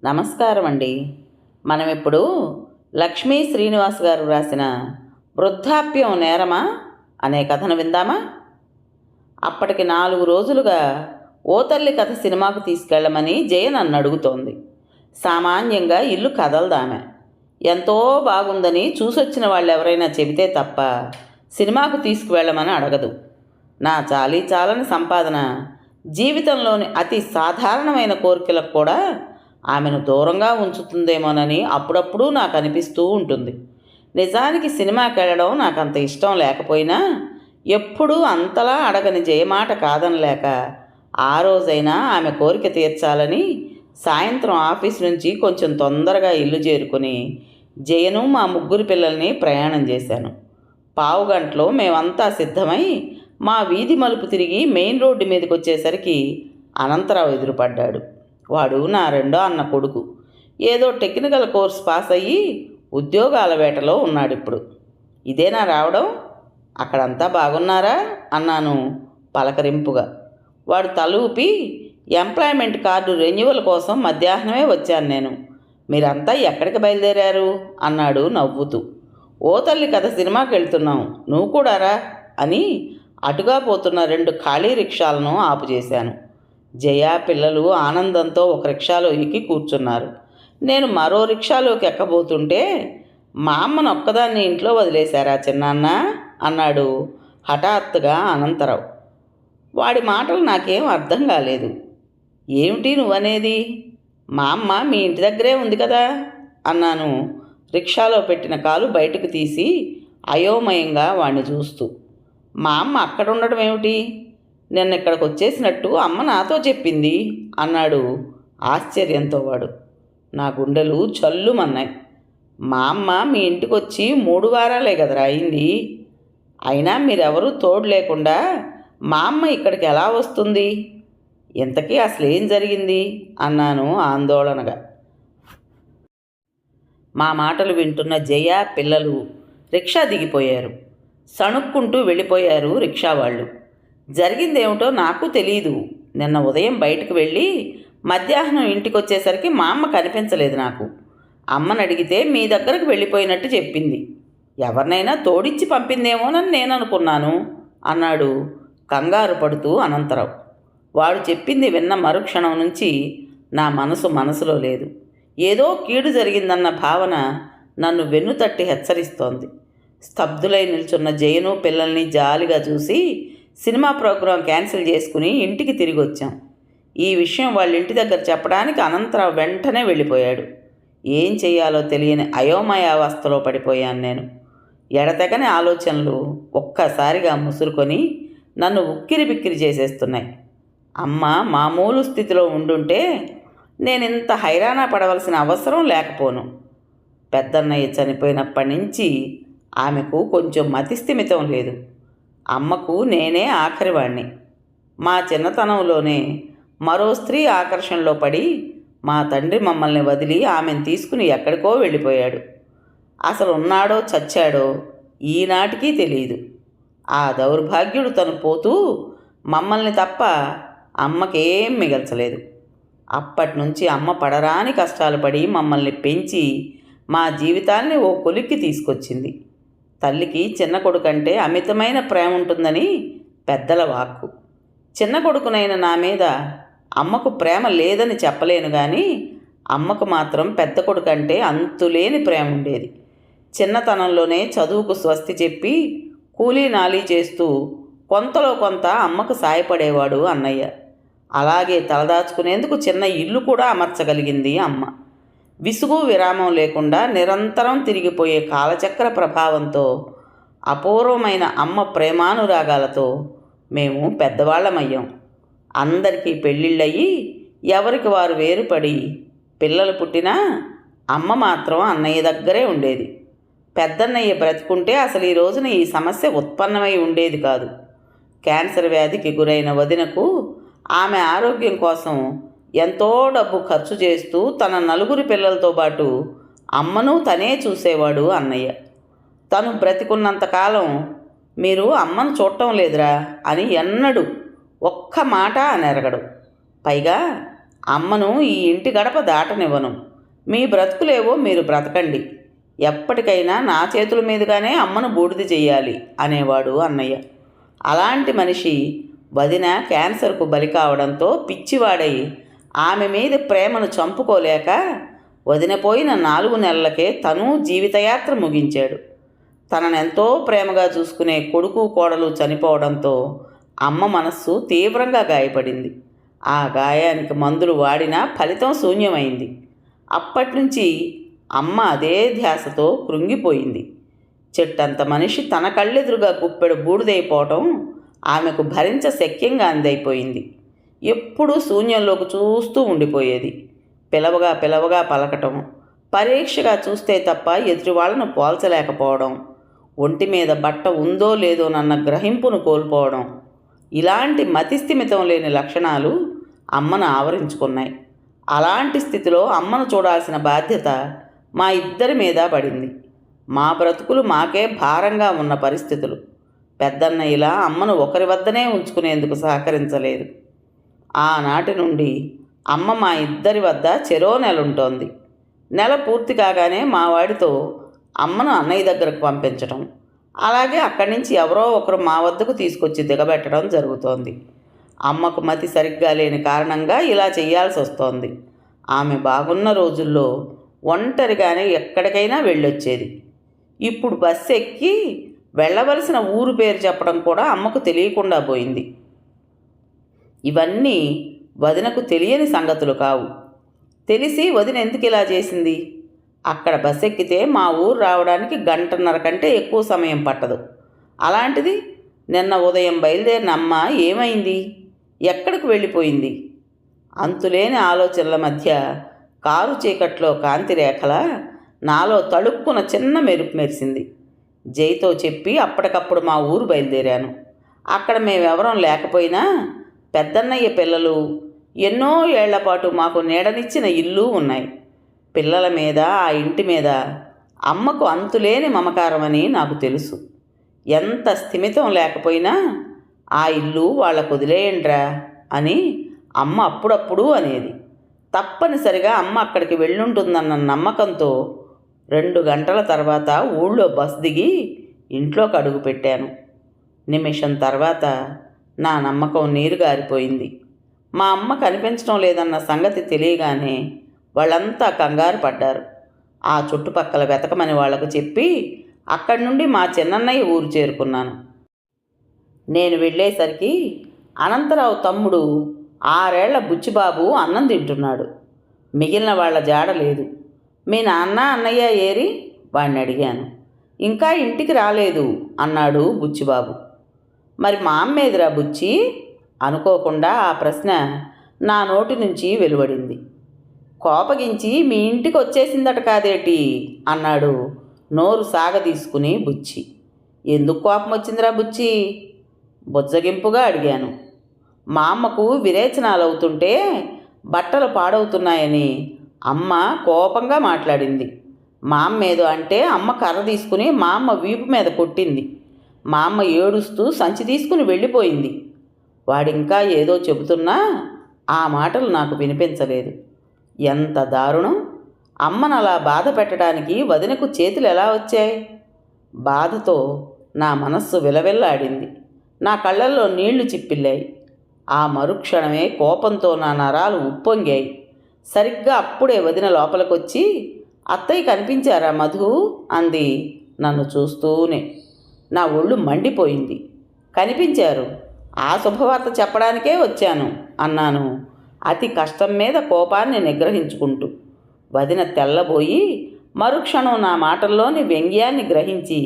నమస్కారం అండి. మనం ఇప్పుడు లక్ష్మీ శ్రీనివాస్ గారు రాసిన వృద్ధాప్యం నేరమా అనే కథను విందామా? అప్పటికి 4 రోజులుగా ఓ తల్లి కథ సినిమాకు తీసుకెళ్ళమని జయ నన్ను అడుగుతోంది. సామాన్యంగా ఇల్లు కదలదామె. ఎంతో బాగుందని చూసొచ్చిన వాళ్ళు ఎవరైనా చెబితే తప్ప సినిమాకు తీసుకువెళ్ళమని అడగదు. నా చాలీ చాలని సంపాదన జీవితంలోని అతి సాధారణమైన కోరికలకు కూడా ఆమెను దూరంగా ఉంచుతుందేమోనని అప్పుడప్పుడు నాకు అనిపిస్తూ ఉంటుంది. నిజానికి సినిమాకి వెళ్ళడం నాకు అంత ఇష్టం లేకపోయినా ఎప్పుడూ అంతలా అడగని జయమాట కాదనలేక ఆ రోజైనా ఆమె కోరిక తీర్చాలని సాయంత్రం ఆఫీస్ నుంచి కొంచెం తొందరగా ఇల్లు చేరుకుని జయను మా ముగ్గురు పిల్లల్ని ప్రయాణం చేశాను. పావుగంటలో మేమంతా సిద్ధమై మా వీధి మలుపు తిరిగి మెయిన్ రోడ్డు మీదకి వచ్చేసరికి అనంతరావు ఎదురుపడ్డాడు. వాడు నా రెండో అన్న కొడుకు. ఏదో టెక్నికల్ కోర్స్ పాస్ అయ్యి ఉద్యోగాల వేటలో ఉన్నాడిప్పుడు. ఇదేనా రావడం? అక్కడంతా బాగున్నారా అన్నాను పలకరింపుగా. వాడు తల ఊపి, ఎంప్లాయ్మెంట్ కార్డు రెన్యువల్ కోసం మధ్యాహ్నమే వచ్చాను నేను. మీరంతా ఎక్కడికి బయలుదేరారు అన్నాడు నవ్వుతూ. ఓ తల్లి కథ సినిమాకి వెళ్తున్నాం, నువ్వు కూడా రా అని అటుగా పోతున్న 2 ఖాళీ రిక్షాలను ఆపు చేశాను. జయ పిల్లలు ఆనందంతో ఒక రిక్షాలో ఎక్కి కూర్చున్నారు. నేను మరో రిక్షాలోకి ఎక్కబోతుంటే, మా అమ్మను ఒక్కదాన్ని ఇంట్లో వదిలేశారా చిన్నాన్న అన్నాడు హఠాత్తుగా అనంతరావు. వాడి మాటలు నాకేం అర్థం కాలేదు. ఏమిటి నువ్వనేది? మా అమ్మ మీ ఇంటి దగ్గరే ఉంది కదా అన్నాను రిక్షాలో పెట్టిన కాలు బయటకు తీసి అయోమయంగా వాడిని చూస్తూ. మా అమ్మ అక్కడ ఉండడం ఏమిటి? నిన్న ఇక్కడికి వచ్చేసినట్టు అమ్మ నాతో చెప్పింది అన్నాడు ఆశ్చర్యంతో వాడు. నా గుండెలు చల్లుమన్నాయి. మా అమ్మ మీ ఇంటికి వచ్చి 3 వారాలే కదరా అయింది. అయినా మీరెవరూ తోడు లేకుండా మా అమ్మ ఇక్కడికి ఎలా వస్తుంది? ఇంతకీ అసలు ఏం జరిగింది అన్నాను ఆందోళనగా. మా మాటలు వింటున్న జయ పిల్లలు రిక్షా దిగిపోయారు. సణుక్కుంటూ వెళ్ళిపోయారు రిక్షా వాళ్ళు. జరిగిందేమిటో నాకు తెలీదు. నిన్న ఉదయం బయటకు వెళ్ళి మధ్యాహ్నం ఇంటికి వచ్చేసరికి మా అమ్మ కనిపించలేదు నాకు. అమ్మని అడిగితే మీ దగ్గరకు వెళ్ళిపోయినట్టు చెప్పింది. ఎవరినైనా తోడిచ్చి పంపిందేమోనని నేను అనుకున్నాను అన్నాడు కంగారు పడుతూ అనంతరావు. వాడు చెప్పింది విన్న మరుక్షణం నుంచి నా మనసులో లేదు. ఏదో కీడు జరిగిందన్న భావన నన్ను వెన్నుతట్టి హెచ్చరిస్తోంది. స్తబ్దులై నిల్చున్న జయను పిల్లల్ని జాలిగా చూసి సినిమా ప్రోగ్రాం క్యాన్సిల్ చేసుకుని ఇంటికి తిరిగి వచ్చాం. ఈ విషయం వాళ్ళ ఇంటి దగ్గర చెప్పడానికి అనంతరావు వెంటనే వెళ్ళిపోయాడు. ఏం చెయ్యాలో తెలియని అయోమయావస్థలో పడిపోయాను నేను. ఎడతెగని ఆలోచనలు ఒక్కసారిగా ముసురుకొని నన్ను ఉక్కిరి బిక్కిరి చేసేస్తున్నాయి. అమ్మ మామూలు స్థితిలో ఉండుంటే నేనింత హైరాణ పడవలసిన అవసరం లేకపోను. పెద్దన్నయ్య చనిపోయినప్పటి నుంచి ఆమెకు కొంచెం మతిస్థిమితం లేదు. అమ్మకు నేనే ఆఖరివాణ్ణి. మా చిన్నతనంలోనే మరో స్త్రీ ఆకర్షణలో పడి మా తండ్రి మమ్మల్ని వదిలి ఆమెను తీసుకుని ఎక్కడికో వెళ్ళిపోయాడు. అసలు ఉన్నాడో చచ్చాడో ఈనాటికి తెలియదు. ఆ దౌర్భాగ్యుడు తను పోతూ మమ్మల్ని తప్ప అమ్మకేం మిగల్చలేదు. అప్పటి నుంచి అమ్మ పడరాని కష్టాలు పడి మమ్మల్ని పెంచి మా జీవితాల్ని ఓ కొలిక్కి తీసుకొచ్చింది. తల్లికి చిన్న కొడుకంటే అమితమైన ప్రేమ ఉంటుందని పెద్దల వాక్కు. చిన్న కొడుకునైన నా మీద అమ్మకు ప్రేమ లేదని చెప్పలేను కానీ అమ్మకు మాత్రం పెద్ద కొడుకంటే అంతులేని ప్రేమ ఉండేది. చిన్నతనంలోనే చదువుకు స్వస్తి చెప్పి కూలీ నాలీ చేస్తూ కొంతలో కొంత అమ్మకు సాయపడేవాడు అన్నయ్య. అలాగే తలదాచుకునేందుకు చిన్న ఇల్లు కూడా అమర్చగలిగింది అమ్మ. విసుగు విరామం లేకుండా నిరంతరం తిరిగిపోయే కాలచక్ర ప్రభావంతో అపూర్వమైన అమ్మ ప్రేమానురాగాలతో మేము పెద్దవాళ్ళమయ్యాం. అందరికీ పెళ్ళిళ్ళయ్యి ఎవరికి వారు వేరుపడి పిల్లలు పుట్టినా అమ్మ మాత్రం అన్నయ్య దగ్గరే ఉండేది. పెద్దన్నయ్య బ్రతుకుంటే అసలు ఈ రోజున ఈ సమస్య ఉత్పన్నమై ఉండేది కాదు. క్యాన్సర్ వ్యాధికి గురైన వదినకు ఆమె ఆరోగ్యం కోసం ఎంతో డబ్బు ఖర్చు చేస్తూ తన 4 పిల్లలతో పాటు అమ్మను తనే చూసేవాడు అన్నయ్య. తను బ్రతికున్నంతకాలం మీరు అమ్మను చూడటం లేదురా అని ఎన్నడూ ఒక్క మాట అనెరగడు. పైగా అమ్మను ఈ ఇంటి గడప దాటనివ్వను. మీ బ్రతుకులేవో మీరు బ్రతకండి. ఎప్పటికైనా నా చేతుల మీదుగానే అమ్మను బూడిద చెయ్యాలి అనేవాడు అన్నయ్య. అలాంటి మనిషి వదిన క్యాన్సర్కు బలి కావడంతో పిచ్చివాడై ఆమె మీద ప్రేమను చంపుకోలేక వదిన పోయిన 4 నెలలకే తను జీవితయాత్ర ముగించాడు. తననెంతో ప్రేమగా చూసుకునే కొడుకు కోడలు చనిపోవడంతో అమ్మ మనస్సు తీవ్రంగా గాయపడింది. ఆ గాయానికి మందులు వాడినా ఫలితం శూన్యమైంది. అప్పటినుంచి అమ్మ అదే ధ్యాసతో కృంగిపోయింది. చెట్టంత మనిషి తన కళ్ళెదురుగా గుప్పెడు బూడిదైపోవటం ఆమెకు భరించ శక్యంగా అందైపోయింది. ఎప్పుడూ శూన్యంలోకి చూస్తూ ఉండిపోయేది. పిలవగా పిలవగా పలకటం, పరీక్షగా చూస్తే తప్ప ఎదుటి వాళ్ళను పోల్చలేకపోవడం, ఒంటి మీద బట్ట ఉందో లేదోనన్న గ్రహింపును కోల్పోవడం, ఇలాంటి మతిస్థిమితం లేని లక్షణాలు అమ్మను ఆవరించుకున్నాయి. అలాంటి స్థితిలో అమ్మను చూడాల్సిన బాధ్యత మా ఇద్దరి మీద పడింది. మా బ్రతుకులు మాకే భారంగా ఉన్న పరిస్థితులు. పెద్దన్న ఇలా అమ్మను ఒకరి వద్దనే ఉంచుకునేందుకు సహకరించలేదు. ఆనాటి నుండి అమ్మ మా ఇద్దరి వద్ద చెరో నెలుంటోంది. నెల పూర్తి కాగానే మా వాడితో అమ్మను అన్నయ్య దగ్గరకు పంపించడం, అలాగే అక్కడి నుంచి ఎవరో ఒకరు మా వద్దకు తీసుకొచ్చి దిగబెట్టడం జరుగుతోంది. అమ్మకు మతి సరిగ్గా లేని కారణంగా ఇలా చేయాల్సి వస్తోంది. ఆమె బాగున్న రోజుల్లో ఒంటరిగానే ఎక్కడికైనా వెళ్ళొచ్చేది. ఇప్పుడు బస్సు ఎక్కి వెళ్ళవలసిన ఊరు పేరు చెప్పడం కూడా అమ్మకు తెలియకుండా పోయింది. ఇవన్నీ వదినకు తెలియని సంగతులు కావు. తెలిసి వదిన ఎందుకు ఇలా చేసింది? అక్కడ బస్ ఎక్కితే మా ఊరు రావడానికి 1.5 కంటే ఎక్కువ సమయం పట్టదు. అలాంటిది నిన్న ఉదయం బయలుదేరిన అమ్మ ఏమైంది? ఎక్కడికి వెళ్ళిపోయింది? అంతులేని ఆలోచనల మధ్య కారు చీకట్లో కాంతి రేఖల నాలో తళుక్కున చిన్న మెరుపు మెరిసింది. జైతో చెప్పి అప్పటికప్పుడు మా ఊరు బయలుదేరాను. అక్కడ మేమెవరం లేకపోయినా పెద్దన్నయ్య పిల్లలు, ఎన్నో ఏళ్లపాటు మాకు నీడనిచ్చిన ఇల్లు ఉన్నాయి. పిల్లల మీద, ఆ ఇంటి మీద అమ్మకు అంతులేని మమకారమని నాకు తెలుసు. ఎంత స్థిమితం లేకపోయినా ఆ ఇల్లు వాళ్ళకు వదిలేయండ్రా అని అమ్మ అప్పుడప్పుడు అనేది. తప్పనిసరిగా అమ్మ అక్కడికి వెళ్ళుంటుందన్న నమ్మకంతో 2 గంటల తర్వాత ఊళ్ళో బస్ దిగి ఇంట్లోకి అడుగుపెట్టాను. నిమిషం తర్వాత నా నమ్మకం నీరుగారిపోయింది. మా అమ్మ కనిపించడం లేదన్న సంగతి తెలియగానే వాళ్ళంతా కంగారు పడ్డారు. ఆ చుట్టుపక్కల వెతకమని వాళ్లకు చెప్పి అక్కడి నుండి మా చిన్నన్నయ్య ఊరు చేరుకున్నాను. నేను వెళ్ళేసరికి అనంతరావు తమ్ముడు 6 ఏళ్ల బుచ్చిబాబు అన్నం తింటున్నాడు. మిగిలిన వాళ్ళ జాడ లేదు. మీ నాన్న అన్నయ్య ఏరి వాడిని అడిగాను. ఇంకా ఇంటికి రాలేదు అన్నాడు బుచ్చిబాబు. మరి మా అమ్మేదిరా బుచ్చి? అనుకోకుండా ఆ ప్రశ్న నా నోటి నుంచి వెలువడింది. కోపగించి మీ ఇంటికి వచ్చేసిందట కాదేటి అన్నాడు నోరు సాగదీసుకుని బుచ్చి. ఎందుకు కోపం వచ్చిందిరా బుచ్చి? బుజ్జగింపుగా అడిగాను. మా అమ్మకు విరేచనాలు అవుతుంటే బట్టలు పాడవుతున్నాయని అమ్మ కోపంగా మాట్లాడింది. మా అమ్మ ఏదో అంటే అమ్మ కర్ర తీసుకుని మా అమ్మ వీపు మీద కొట్టింది. మా అమ్మ ఏడుస్తూ సంచి తీసుకుని వెళ్ళిపోయింది. వాడింకా ఏదో చెబుతున్నా ఆ మాటలు నాకు వినిపించలేదు. ఎంత దారుణం! అమ్మను అలా బాధ పెట్టడానికి వదినకు చేతులు ఎలా వచ్చాయి? బాధతో నా మనస్సు విలవిల్లాడింది. నా కళ్ళల్లో నీళ్లు చిప్పిల్లాయి. ఆ మరుక్షణమే కోపంతో నా నరాలు ఉప్పొంగాయి. సరిగ్గా అప్పుడే వదిన లోపలికొచ్చి, అత్తయ్య కనిపించారా మధు అంది నన్ను చూస్తూనే. నా ఒళ్ళు మండిపోయింది. కనిపించారు, ఆ శుభవార్త చెప్పడానికే వచ్చాను అన్నాను అతి కష్టం మీద కోపాన్ని నిగ్రహించుకుంటూ. వదిన తెల్లబోయి మరుక్షణం నా మాటల్లోని వ్యంగ్యాన్ని గ్రహించి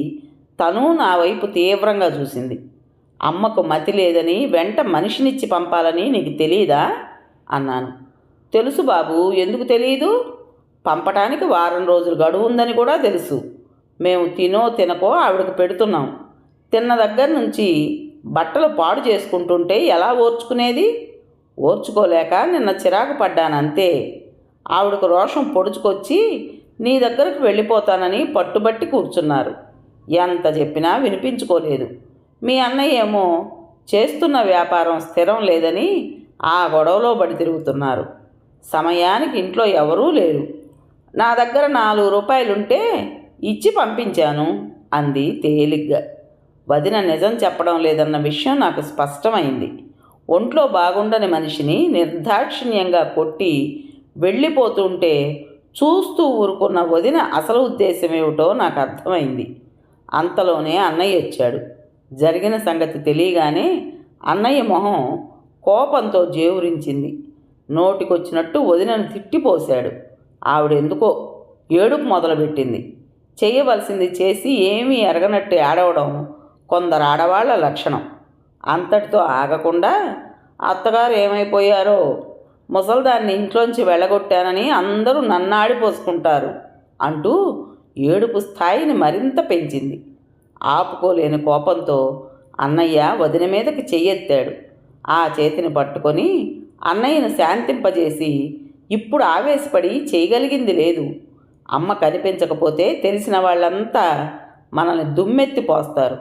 తను నా వైపు తీవ్రంగా చూసింది. అమ్మకు మతి లేదని వెంట మనిషినిచ్చి పంపాలని నీకు తెలీదా అన్నాను. తెలుసు బాబు, ఎందుకు తెలీదు? పంపటానికి 1 వారం రోజులు గడువు ఉందని కూడా తెలుసు. మేము తినకో ఆవిడకు పెడుతున్నాం. తిన్న దగ్గర నుంచి బట్టలు పాడు చేసుకుంటుంటే ఎలా ఓర్చుకునేది? ఓర్చుకోలేక నిన్న చిరాకు పడ్డానంతే. ఆవిడకు రోషం పొడుచుకొచ్చి నీ దగ్గరకు వెళ్ళిపోతానని పట్టుబట్టి కూర్చున్నారు. ఎంత చెప్పినా వినిపించుకోలేదు. మీ అన్నయ్య ఏమో చేస్తున్న వ్యాపారం స్థిరం లేదని ఆ గొడవలో పడి తిరుగుతున్నారు. సమయానికి ఇంట్లో ఎవరూ లేరు. నా దగ్గర 4 రూపాయలుంటే ఇచ్చి పంపించాను అంది తేలిగ్గా. వదిన నిజం చెప్పడం లేదన్న విషయం నాకు స్పష్టమైంది. ఒంట్లో బాగుండని మనిషిని నిర్దాక్షిణ్యంగా కొట్టి వెళ్ళిపోతుంటే చూస్తూ ఊరుకున్న వదిన అసలు ఉద్దేశం ఏమిటో నాకు అర్థమైంది. అంతలోనే అన్నయ్య వచ్చాడు. జరిగిన సంగతి తెలియగానే అన్నయ్య మొహం కోపంతో జేవురించింది. నోటికొచ్చినట్టు వదినను తిట్టిపోశాడు. ఆవిడెందుకో ఏడుపు మొదలుపెట్టింది. చేయవలసింది చేసి ఏమీ ఎరగనట్టు ఏడవడం కొందరు ఆడవాళ్ల లక్షణం. అంతటితో ఆగకుండా, అత్తగారు ఏమైపోయారో, ముసల్దాన్ని ఇంట్లోంచి వెళ్ళగొట్టానని అందరూ నన్నాడిపోసుకుంటారు అంటూ ఏడుపు స్థాయిని మరింత పెంచింది. ఆపుకోలేని కోపంతో అన్నయ్య వదిన మీదకి చెయ్యెత్తాడు. ఆ చేతిని పట్టుకొని అన్నయ్యను శాంతింపజేసి, ఇప్పుడు ఆవేశపడి చేయగలిగింది లేదు. అమ్మ కనిపించకపోతే తెలిసిన వాళ్ళంతా మనల్ని దుమ్మెత్తి పోస్తారు.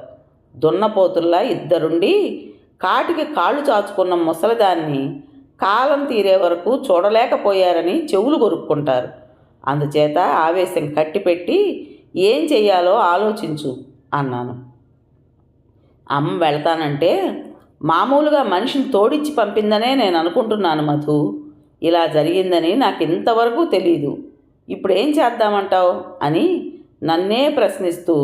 దున్నపోతుల్లా ఇద్దరుండి కాటికి కాళ్ళు చాచుకున్న ముసలిదాన్ని కాలం తీరే వరకు చూడలేకపోయారని చెవులు కొరుక్కుంటారు. అందుచేత ఆవేశం కట్టిపెట్టి ఏం చెయ్యాలో ఆలోచించు అన్నాను. అమ్మ వెళ్తానంటే మామూలుగా మనిషిని తోడిచ్చి పంపిందనే నేను అనుకుంటున్నాను మధు. ఇలా జరిగిందని నాకు ఇంతవరకు తెలీదు. ఇప్పుడేం చేద్దామంటావు అని నన్నే ప్రశ్నిస్తూ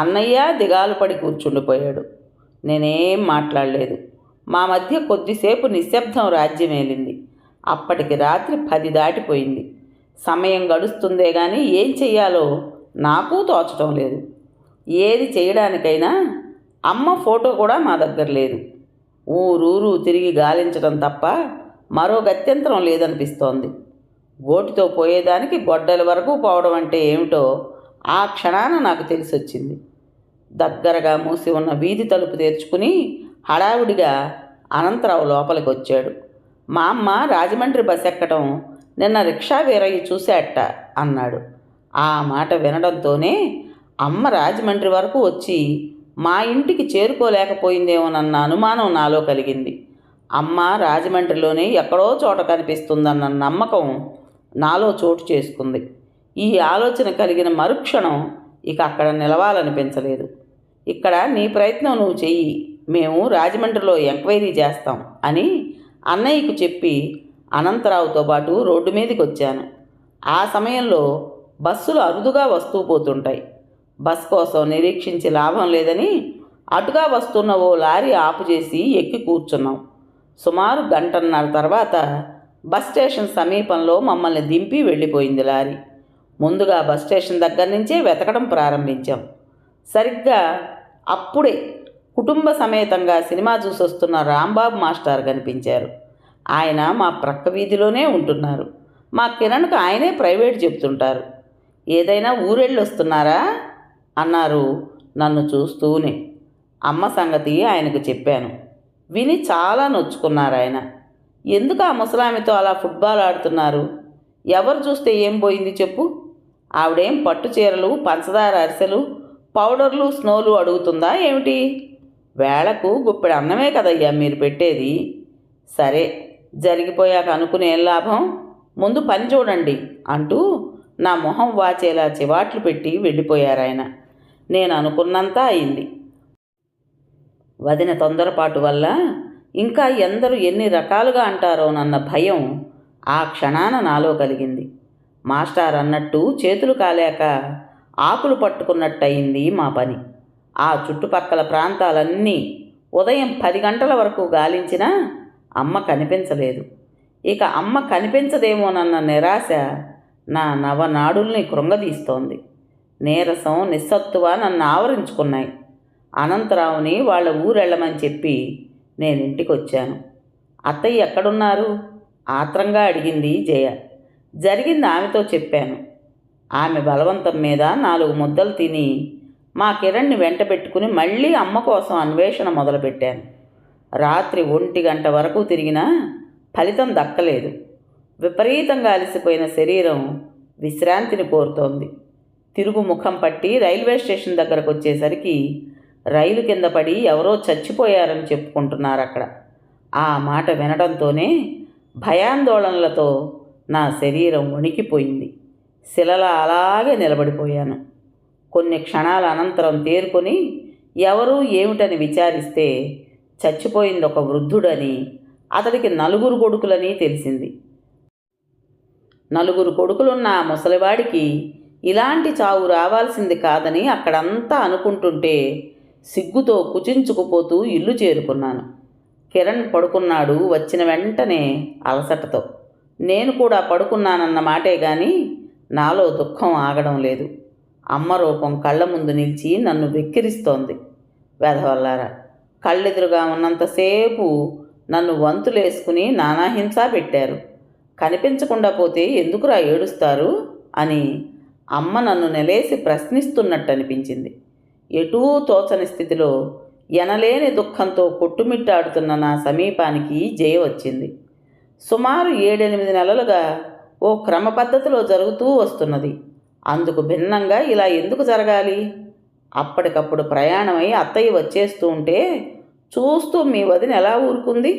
అన్నయ్య దిగాలు పడి కూర్చుండిపోయాడు. నేనేం మాట్లాడలేదు. మా మధ్య కొద్దిసేపు నిశ్శబ్దం రాజ్యమేలింది. అప్పటికి రాత్రి 10 దాటిపోయింది. సమయం గడుస్తుందే కానీ ఏం చెయ్యాలో నాకు తోచటం లేదు. ఏది చేయడానికైనా అమ్మ ఫోటో కూడా మా దగ్గర లేదు. ఊరూరు తిరిగి గాలించడం తప్ప మరో గత్యంతరం లేదనిపిస్తోంది. గోటితో పోయేదానికి గొడ్డల వరకు పోవడం అంటే ఏమిటో ఆ క్షణాన నాకు తెలిసొచ్చింది. దగ్గరగా మూసి ఉన్న వీధి తలుపు తెరుచుకుని హడావుడిగా అనంతరావు లోపలికి వచ్చాడు. మా అమ్మ రాజమండ్రి బస్ ఎక్కడం నిన్న రిక్షా వీరయ్య చూశాట అన్నాడు. ఆ మాట వినడంతోనే అమ్మ రాజమండ్రి వరకు వచ్చి మా ఇంటికి చేరుకోలేకపోయిందేమోనన్న అనుమానం నాలో కలిగింది. అమ్మ రాజమండ్రిలోనే ఎక్కడో చోట కనిపిస్తుందన్న నమ్మకం నాలో చోటు చేసుకుంది. ఈ ఆలోచన కలిగిన మరుక్షణం ఇక అక్కడ నిలవాలనిపించలేదు. ఇక్కడ నీ ప్రయత్నం నువ్వు చెయ్యి, మేము రాజమండ్రిలో ఎంక్వైరీ చేస్తాం అని అన్నయ్యకు చెప్పి అనంతరావుతో పాటు రోడ్డు మీదకి వచ్చాను. ఆ సమయంలో బస్సులు అరుదుగా వస్తూ పోతుంటాయి. బస్ కోసం నిరీక్షించి లాభం లేదని అటుగా వస్తున్న ఓ లారీ ఆపు చేసి ఎక్కి కూర్చున్నాం. సుమారు 1.5 గంటల తర్వాత బస్ స్టేషన్ సమీపంలో మమ్మల్ని దింపి వెళ్ళిపోయింది లారీ. ముందుగా బస్ స్టేషన్ దగ్గర నుంచే వెతకడం ప్రారంభించాం. సరిగ్గా అప్పుడే కుటుంబ సమేతంగా సినిమా చూసొస్తున్న రాంబాబు మాస్టర్ కనిపించారు. ఆయన మా ప్రక్క వీధిలోనే ఉంటున్నారు. మా కిరణ్కు ఆయనే ప్రైవేట్ చెప్తుంటారు. ఏదైనా ఊరెళ్ళొస్తున్నారా అన్నారు నన్ను చూస్తూనే. అమ్మ సంగతి ఆయనకు చెప్పాను. విని చాలా నొచ్చుకున్నారు ఆయన. ఎందుకు ఆ ముసలామితో అలా ఫుట్బాల్ ఆడుతున్నారు? ఎవరు చూస్తే ఏం పోయింది చెప్పు? ఆవిడేం పట్టు చీరలు, పంచదార అరిసెలు, పౌడర్లు, స్నోలు అడుగుతుందా ఏమిటి? వేళకు గుప్పెడు అన్నమే కదయ్యా మీరు పెట్టేది. సరే, జరిగిపోయాక అనుకునే లాభం, ముందు పని చూడండి అంటూ నా మొహం వాచేలా చివాట్లు పెట్టి వెళ్ళిపోయారాయన. నేను అనుకున్నంత అయింది. వదిన తొందరపాటు వల్ల ఇంకా ఎందరు ఎన్ని రకాలుగా అంటారోనన్న భయం ఆ క్షణాన నాలో కలిగింది. మాస్టర్ అన్నట్టు చేతులు కాలేక ఆకులు పట్టుకున్నట్టయింది మా పని. ఆ చుట్టుపక్కల ప్రాంతాలన్నీ ఉదయం 10 గంటల వరకు గాలించినా అమ్మ కనిపించలేదు. ఇక అమ్మ కనిపించదేమోనన్న నిరాశ నా నవనాడుల్ని కృంగదీస్తోంది. నీరసం, నిస్సత్తువ నన్ను ఆవరించుకున్నాయి. అనంతరావుని వాళ్ళ ఊరెళ్ళమని చెప్పి నేను ఇంటికొచ్చాను. అత్తయ్య ఎక్కడున్నారు? ఆత్రంగా అడిగింది జయ. జరిగింది ఆమెతో చెప్పాను. ఆమె బలవంతం మీద 4 ముద్దలు తిని మా కిరణ్ని వెంట పెట్టుకుని మళ్ళీ అమ్మ కోసం అన్వేషణ మొదలుపెట్టాను. రాత్రి 1 గంట వరకు తిరిగినా ఫలితం దక్కలేదు. విపరీతంగా అలసిపోయిన శరీరం విశ్రాంతిని కోరుతోంది. తిరుగు ముఖం పట్టి రైల్వే స్టేషన్ దగ్గరకు వచ్చేసరికి రైలు కింద పడి ఎవరో చచ్చిపోయారని చెప్పుకుంటున్నారు అక్కడ. ఆ మాట వినడంతోనే భయాందోళనలతో నా శరీరం వణికిపోయింది. శిలలా అలాగే నిలబడిపోయాను. కొన్ని క్షణాల అనంతరం తేరుకొని ఎవరు ఏమిటని విచారిస్తే చచ్చిపోయింది ఒక వృద్ధుడని, అతడికి 4 కొడుకులని తెలిసింది. 4 కొడుకులున్న ఆ ముసలివాడికి ఇలాంటి చావు రావాల్సింది కాదని అక్కడంతా అనుకుంటుంటే సిగ్గుతో కుచించుకుపోతూ ఇల్లు చేరుకున్నాను. కిరణ్ పడుకున్నాడు వచ్చిన వెంటనే అలసటతో. నేను కూడా పడుకున్నానన్న మాటే గాని నాలో దుఃఖం ఆగడం లేదు. అమ్మ రూపం కళ్ళ ముందు నిలిచి నన్ను వెక్కిరిస్తోంది. వెధవల్లారా, కళ్ళెదురుగా ఉన్నంతసేపు నన్ను వంతులేసుకుని నానాహింస పెట్టారు. కనిపించకుండా పోతే ఎందుకురా ఏడుస్తారు అని అమ్మ నన్ను నిలేసి ప్రశ్నిస్తున్నట్టు అనిపించింది. ఎటూ తోచని స్థితిలో ఎనలేని దుఃఖంతో కొట్టుమిట్టాడుతున్న నా సమీపానికి జయ వచ్చింది. సుమారు 7-8 నెలలుగా ఓ క్రమ పద్ధతిలో జరుగుతూ వస్తున్నది. అందుకు భిన్నంగా ఇలా ఎందుకు జరగాలి? అప్పటికప్పుడు ప్రయాణమై అత్తయ్య వచ్చేస్తూ ఉంటే చూస్తూ మీ వదిన ఎలా ఊరుకుంది?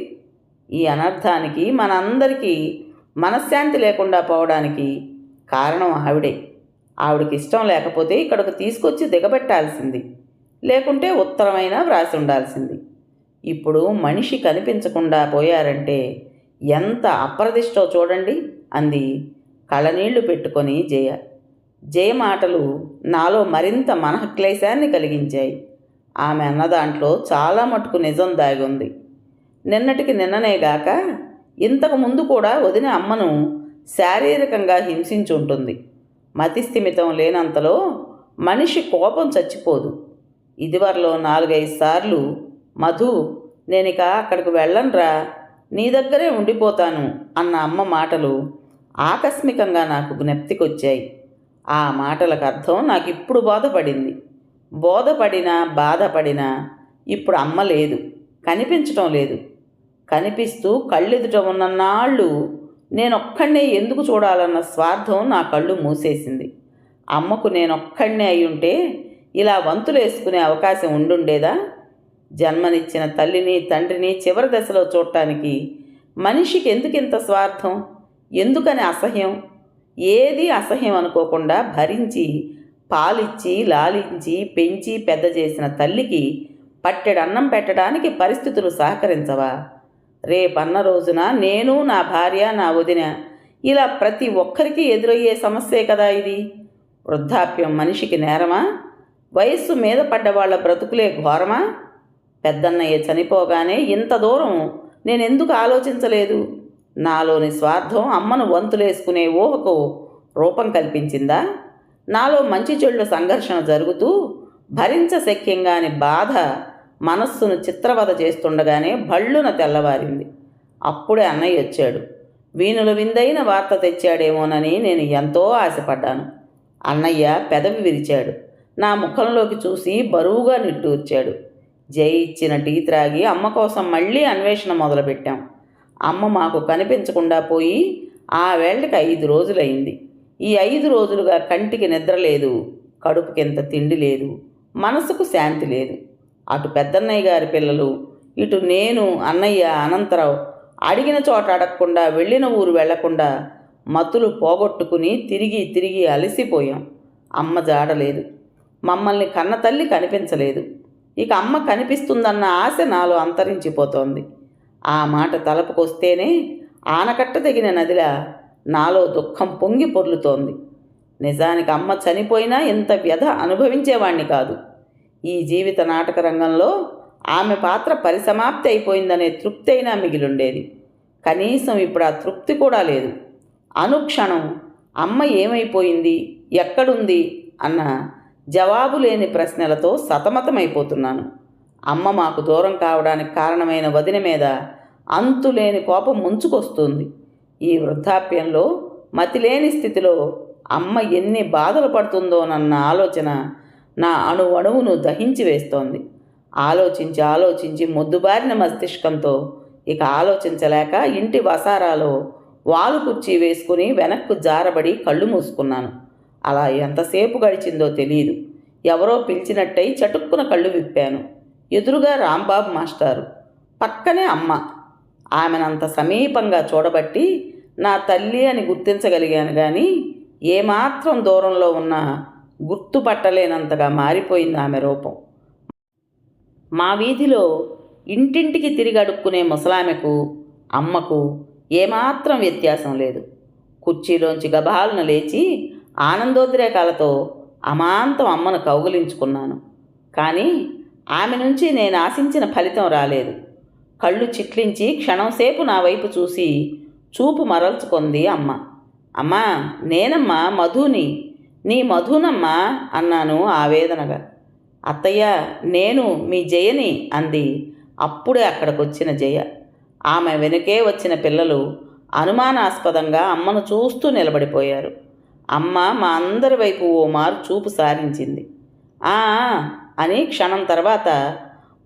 ఈ అనర్థానికి మనందరికీ మనశ్శాంతి లేకుండా పోవడానికి కారణం ఆవిడే. ఆవిడకి ఇష్టం లేకపోతే ఇక్కడికి తీసుకొచ్చి దిగబెట్టాల్సింది, లేకుంటే ఉత్తరమైనా వ్రాసి ఉండాల్సింది. ఇప్పుడు మనిషి కనిపించకుండా పోయారంటే ఎంత అప్రదిష్టో చూడండి అంది కళ్ళనీళ్లు పెట్టుకొని జయ. జయ మాటలు నాలో మరింత మనఃక్లేశాన్ని కలిగించాయి. ఆమె అన్నదాంట్లో చాలా మటుకు నిజం దాగి ఉంది. నిన్నటికి నిన్ననేగాక ఇంతకు ముందు కూడా వదిన అమ్మను శారీరకంగా హింసించుంటుంది. మతిస్థిమితం లేనంతలో మనిషి కోపం చచ్చిపోదు. ఇదివరలో 4-5 సార్లు మధు, నేనిక అక్కడికి వెళ్ళనురా, నీ దగ్గరే ఉండిపోతాను అన్న అమ్మ మాటలు ఆకస్మికంగా నాకు జ్ఞప్తికొచ్చాయి. ఆ మాటలకు అర్థం నాకు ఇప్పుడు బోధపడింది. బోధపడినా బాధపడినా ఇప్పుడు అమ్మ లేదు, కనిపించటం లేదు. కనిపిస్తూ కళ్ళెదుట ఉన్నన్నాళ్ళు నేనొక్కడే ఎందుకు చూడాలన్న స్వార్థం నా కళ్ళు మూసేసింది. అమ్మకు నేనొక్కడే అయి ఉంటే ఇలా వంతులేసుకునే అవకాశం ఉండుండేదా? జన్మనిచ్చిన తల్లిని తండ్రిని చివరి దశలో చూడటానికి మనిషికి ఎందుకింత స్వార్థం? ఎందుకని అసహ్యం? ఏదీ అసహ్యం అనుకోకుండా భరించి పాలిచ్చి లాలించి పెంచి పెద్ద చేసిన తల్లికి పట్టెడన్నం పెట్టడానికి పరిస్థితులు సహకరించవా? రేపన్న రోజున నేను, నా భార్య, నా వదిన ఇలా ప్రతి ఒక్కరికి ఎదురయ్యే సమస్యే కదా ఇది. వృద్ధాప్యం మనిషికి నేరమా? వయస్సు మీద పడ్డ వాళ్ళ బ్రతుకులే ఘోరమా? పెద్దన్నయ్య చనిపోగానే ఇంత దూరం నేనెందుకు ఆలోచించలేదు? నాలోని స్వార్థం అమ్మను వంతులేసుకునే ఊహకు రూపం కల్పించిందా? నాలో మంచి చెడుల సంఘర్షణ జరుగుతూ భరించశక్యంగాని బాధ మనస్సును చిత్రవద చేస్తుండగానే భళ్ళున తెల్లవారింది. అప్పుడే అన్నయ్య వచ్చాడు. వీణుల విందైన వార్త తెచ్చాడేమోనని నేను ఎంతో ఆశపడ్డాను. అన్నయ్య పెదవి విరిచాడు. నా ముఖంలోకి చూసి బరువుగా నిట్టూర్చాడు. జై ఇచ్చిన టీ త్రాగి అమ్మ కోసం మళ్ళీ అన్వేషణ మొదలుపెట్టాం. అమ్మ మాకు కనిపించకుండా పోయి ఆ వేళకి 5 రోజులైంది. ఈ 5 రోజులుగా కంటికి నిద్ర లేదు, కడుపుకింత తిండి లేదు, మనసుకు శాంతి లేదు. అటు పెద్దన్నయ్య గారి పిల్లలు, ఇటు నేను, అన్నయ్య, అనంతరావు అడిగిన చోట అడగకుండా, వెళ్ళిన ఊరు వెళ్లకుండా మతులు పోగొట్టుకుని తిరిగి తిరిగి అలసిపోయాం. అమ్మ జాడలేదు. మమ్మల్ని కన్న తల్లి కనిపించలేదు. ఇక అమ్మ కనిపిస్తుందన్న ఆశ నాలో అంతరించిపోతోంది. ఆ మాట తలపుకొస్తేనే ఆనకట్ట తెగిన నదిలా నాలో దుఃఖం పొంగి పొర్లుతోంది. నిజానికి అమ్మ చనిపోయినా ఇంత వ్యధ అనుభవించేవాణ్ణి కాదు. ఈ జీవిత నాటక రంగంలో ఆమె పాత్ర పరిసమాప్తి అయిపోయిందనే తృప్తి అయినా మిగిలుండేది. కనీసం ఇప్పుడు ఆ తృప్తి కూడా లేదు. అనుక్షణం అమ్మ ఏమైపోయింది, ఎక్కడుంది అన్న జవాబు లేని ప్రశ్నలతో సతమతమైపోతున్నాను. అమ్మ మాకు దూరం కావడానికి కారణమైన వదిన మీద అంతులేని కోపం ముంచుకొస్తుంది. ఈ వృద్ధాప్యంలో మతిలేని స్థితిలో అమ్మ ఎన్ని బాధలు పడుతుందోనన్న ఆలోచన నా అణువణువును దహించి వేస్తోంది. ఆలోచించి ఆలోచించి మొద్దుబారిన మస్తిష్కంతో ఇక ఆలోచించలేక ఇంటి వసారాలో వాలు కుర్చీ వేసుకుని వెనక్కు జారబడి కళ్ళు మూసుకున్నాను. అలా ఎంతసేపు గడిచిందో తెలియదు. ఎవరో పిలిచినట్టయి చటుక్కున కళ్ళు విప్పాను. ఎదురుగా రాంబాబు మాస్టారు, పక్కనే అమ్మ. ఆమెనంత సమీపంగా చూడబట్టి నా తల్లి అని గుర్తించగలిగాను కానీ ఏమాత్రం దూరంలో ఉన్నా గుర్తుపట్టలేనంతగా మారిపోయింది ఆమె రూపం. మా వీధిలో ఇంటింటికి తిరిగి అడుక్కునే ముసలామెకు అమ్మకు ఏమాత్రం వ్యత్యాసం లేదు. కుర్చీలోంచి గబాలను లేచి ఆనందోద్రేకాలతో అమాంతం అమ్మను కౌగిలించుకున్నాను. కానీ ఆమె నుంచి నేను ఆశించిన ఫలితం రాలేదు. కళ్ళు చిట్లించి క్షణంసేపు నా వైపు చూసి చూపు మరల్చుకుంది అమ్మ. అమ్మా, నేనమ్మా, మధుని, నీ మధునమ్మా అన్నాను ఆవేదనగా. అత్తయ్య, నేను మీ జయని అంది అప్పుడే అక్కడికొచ్చిన జయ. ఆమె వెనుకే వచ్చిన పిల్లలు అనుమానాస్పదంగా అమ్మను చూస్తూ నిలబడిపోయారు. అమ్మ మా అందరి వైపు ఓ మారు చూపు సారించింది. ఆ అని క్షణం తర్వాత,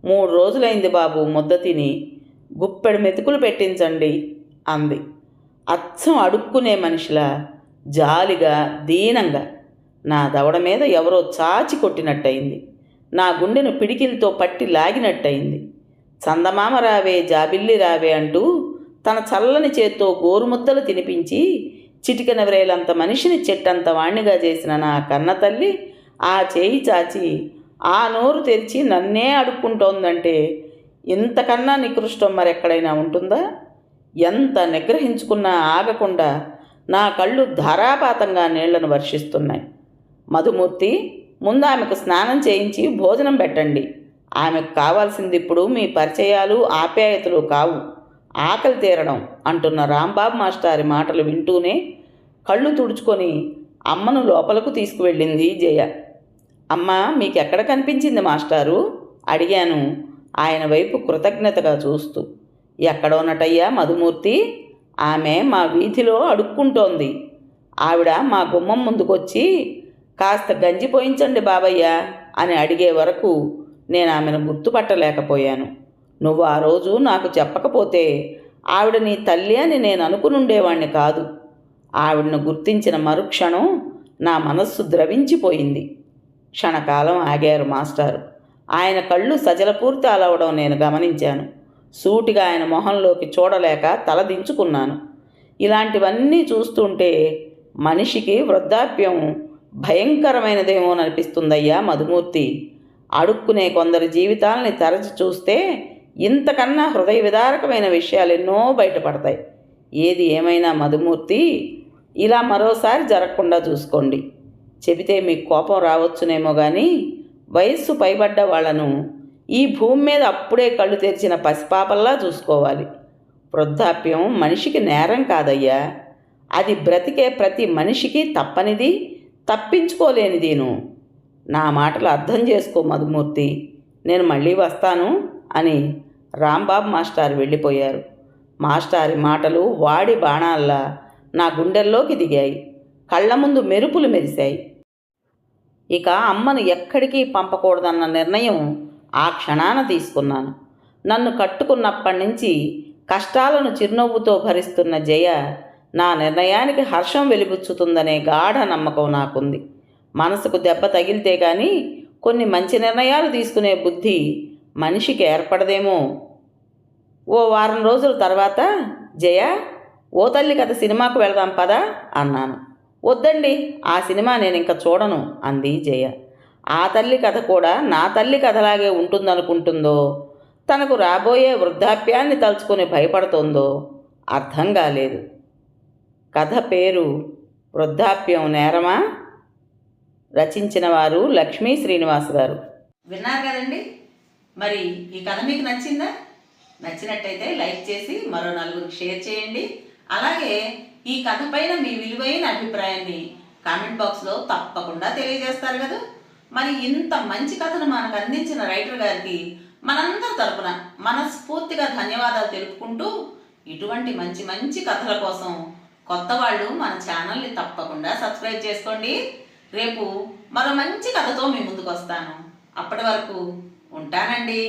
3 రోజులైంది బాబు ముద్ద తిని, గుప్పెడు మెతుకులు పెట్టించండి అంది. అచ్చం అడుక్కునే మనిషిలా, జాలిగా, దీనంగా. నా దవడ మీద ఎవరో చాచి కొట్టినట్టయింది. నా గుండెను పిడికిలతో పట్టి లాగినట్టయింది. చందమామ రావే, జాబిల్లి రావే అంటూ తన చల్లని చేత్తో గోరుముద్దలు తినిపించి చిటికెన వ్రేలంత మనిషిని చెట్టంత వాణ్ణిగా చేసిన నా కన్న తల్లి ఆ చేయి చాచి ఆ నోరు తెరిచి నన్నే అడుక్కుంటోందంటే ఇంతకన్నా నికృష్టం మరెక్కడైనా ఉంటుందా? ఎంత నిగ్రహించుకున్నా ఆగకుండా నా కళ్ళు ధారాపాతంగా నీళ్లను వర్షిస్తున్నాయి. మధుమూర్తి, ముందు ఆమెకు స్నానం చేయించి భోజనం పెట్టండి. ఆమెకు కావాల్సింది ఇప్పుడు మీ పరిచయాలు, ఆప్యాయతలు కావు, ఆకలి తీరడం అంటున్న రాంబాబు మాస్టారి మాటలు వింటూనే కళ్ళు తుడుచుకొని అమ్మను లోపలకు తీసుకువెళ్ళింది జయ. అమ్మ, మీకెక్కడ కనిపించింది మాస్టారు అడిగాను ఆయన వైపు కృతజ్ఞతగా చూస్తూ. ఎక్కడోనటయ్యా మధుమూర్తి, ఆమె మా వీధిలో అడుక్కుంటోంది. ఆవిడ మా గుమ్మం ముందుకొచ్చి కాస్త గంజి పోయించండి బాబయ్య అని అడిగే వరకు నేను ఆమెను గుర్తుపట్టలేకపోయాను. నువ్వు ఆ రోజు నాకు చెప్పకపోతే ఆవిడ నీ తల్లి అని నేను అనుకునుండేవాణ్ణి కాదు. ఆవిడను గుర్తించిన మరుక్షణం నా మనస్సు ద్రవించిపోయింది. క్షణకాలం ఆగారు మాస్టారు. ఆయన కళ్ళు సజలపూర్తి అలవడం నేను గమనించాను. సూటిగా ఆయన మొహంలోకి చూడలేక తలదించుకున్నాను. ఇలాంటివన్నీ చూస్తుంటే మనిషికి వృద్ధాప్యం భయంకరమైనదేమోననిపిస్తుందయ్యా మధుమూర్తి. అడుక్కునే కొందరి జీవితాలని తరచి చూస్తే ఇంతకన్నా హృదయ విదారకమైన విషయాలు ఎన్నో బయటపడతాయి. ఏది ఏమైనా మధుమూర్తి, ఇలా మరోసారి జరగకుండా చూసుకోండి. చెబితే మీకు కోపం రావచ్చునేమో కానీ వయస్సు పైబడ్డ వాళ్లను ఈ భూమి మీద అప్పుడే కళ్ళు తెరిచిన పసిపాపల్లా చూసుకోవాలి. వృద్ధాప్యం మనిషికి నేరం కాదయ్యా, అది బ్రతికే ప్రతి మనిషికి తప్పనిది, తప్పించుకోలేనిదిను. నా మాటలు అర్థం చేసుకో మధుమూర్తి, నేను మళ్ళీ వస్తాను అని రాంబాబు మాస్టారు వెళ్ళిపోయారు. మాస్టారి మాటలు వాడి బాణాల్లా నా గుండెల్లోకి దిగాయి. కళ్ళ ముందు మెరుపులు మెరిశాయి. ఇక అమ్మను ఎక్కడికి పంపకూడదన్న నిర్ణయం ఆ క్షణాన తీసుకున్నాను. నన్ను కట్టుకున్నప్పటి నుంచి కష్టాలను చిరునవ్వుతో భరిస్తున్న జయ నా నిర్ణయానికి హర్షం వెలిబుచ్చుతుందనే గాఢ నమ్మకం నాకుంది. మనసుకు దెబ్బ తగిలితే కానీ కొన్ని మంచి నిర్ణయాలు తీసుకునే బుద్ధి మనిషికి ఏర్పడదేమో. ఓ వారం రోజుల తర్వాత, జయ, ఓ తల్లి కథ సినిమాకు వెళదాం పదా అన్నాను. వద్దండి, ఆ సినిమా నేను ఇంకా చూడను అంది జయ. ఆ తల్లి కథ కూడా నా తల్లి కథలాగే ఉంటుందనుకుంటుందో, తనకు రాబోయే వృద్ధాప్యాన్ని తలుచుకొని భయపడుతోందో అర్థం కాలేదు. కథ పేరు వృద్ధాప్యం నేరమా? రచించిన వారు లక్ష్మీ శ్రీనివాస్ గారు. విన్నారు కదండి. మరి ఈ కథ మీకు నచ్చిందా? నచ్చినట్టయితే లైక్ చేసి మరో నలుగురికి షేర్ చేయండి. అలాగే ఈ కథ పైన మీ విలువైన అభిప్రాయాన్ని కామెంట్ బాక్స్లో తప్పకుండా తెలియజేస్తారు కదా. మరి ఇంత మంచి కథను మనకు అందించిన రైటర్ గారికి మనందరి తరపున మనస్ఫూర్తిగా ధన్యవాదాలు తెలుపుకుంటూ, ఇటువంటి మంచి మంచి కథల కోసం కొత్త వాళ్ళు మన ఛానల్ని తప్పకుండా సబ్స్క్రైబ్ చేసుకోండి. రేపు మరో మంచి కథతో మీ ముందుకు వస్తాను. అప్పటి వరకు ఉంటానండి.